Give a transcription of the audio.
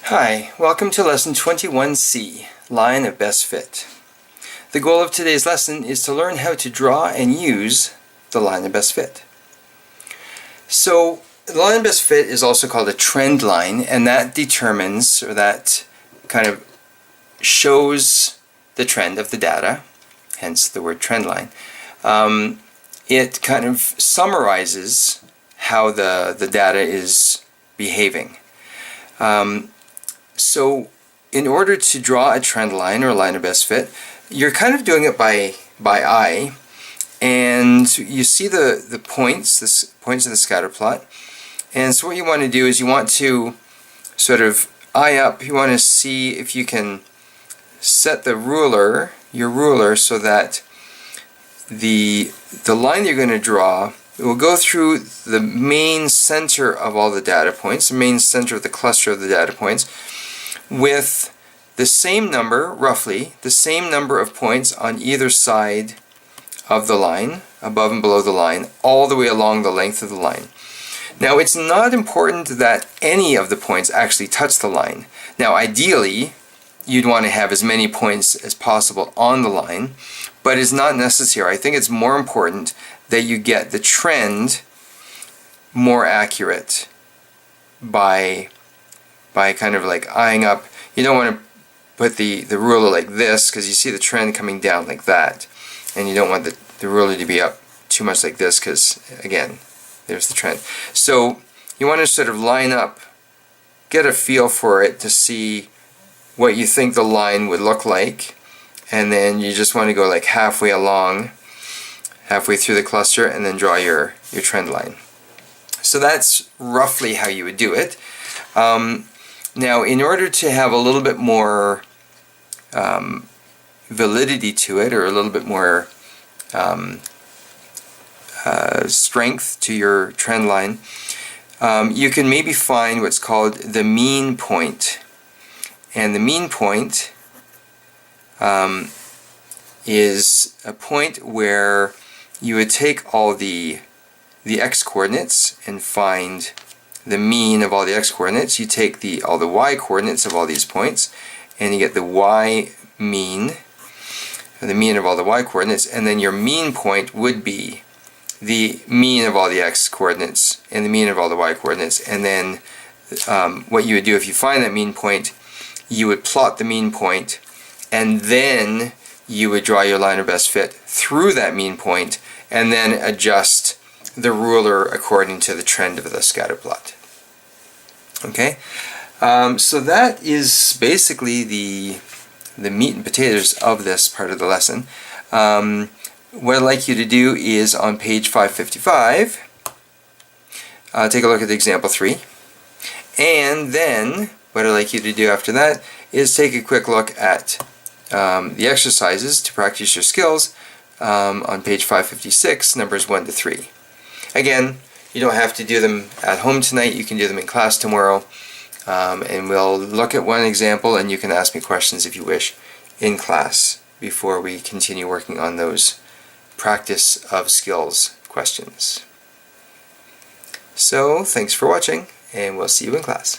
Hi, welcome to Lesson 21C, Line of Best Fit. The goal of today's lesson is to learn how to draw and use the line of best fit. So, the line of best fit is also called a trend line, and that determines, or that kind of shows the trend of the data, hence the word trend line. It kind of summarizes how the data is behaving. So in order to draw a trend line or a line of best fit, you're kind of doing it by eye, and you see the points of the scatter plot. And so what you want to do is you want to sort of eye up, you want to see if you can set your ruler so that the line you're going to draw will go through the main center of all the data points, the main center of the cluster of the data points, with the same number, roughly, the same number of points on either side of the line, above and below the line, all the way along the length of the line. Now, it's not important that any of the points actually touch the line. Now, ideally, you'd want to have as many points as possible on the line, but it's not necessary. I think it's more important that you get the trend more accurate by kind of like eyeing up. You don't want to put the ruler like this, because you see the trend coming down like that, and you don't want the ruler to be up too much like this, because again, there's the trend. So you want to sort of line up, get a feel for it to see what you think the line would look like, and then you just want to go like halfway through the cluster, and then draw your trend line. So that's roughly how you would do it. Now, in order to have a little bit more validity to it, or a little bit more strength to your trend line, you can maybe find what's called the mean point. And the mean point is a point where you would take all the x-coordinates and find the mean of all the x-coordinates. You take all the y-coordinates of all these points, and you get the y mean, or the mean of all the y-coordinates, and then your mean point would be the mean of all the x-coordinates and the mean of all the y-coordinates. And then what you would do if you find that mean point, you would plot the mean point, and then you would draw your line of best fit through that mean point, and then adjust the ruler according to the trend of the scatter plot. Okay, so that is basically the meat and potatoes of this part of the lesson. What I'd like you to do is on page 555, take a look at example 3, and then what I'd like you to do after that is take a quick look at the exercises to practice your skills on page 556, numbers 1 to 3. Again, you don't have to do them at home tonight. You can do them in class tomorrow, and we'll look at one example, and you can ask me questions if you wish in class before we continue working on those practice of skills questions. So, thanks for watching, and we'll see you in class.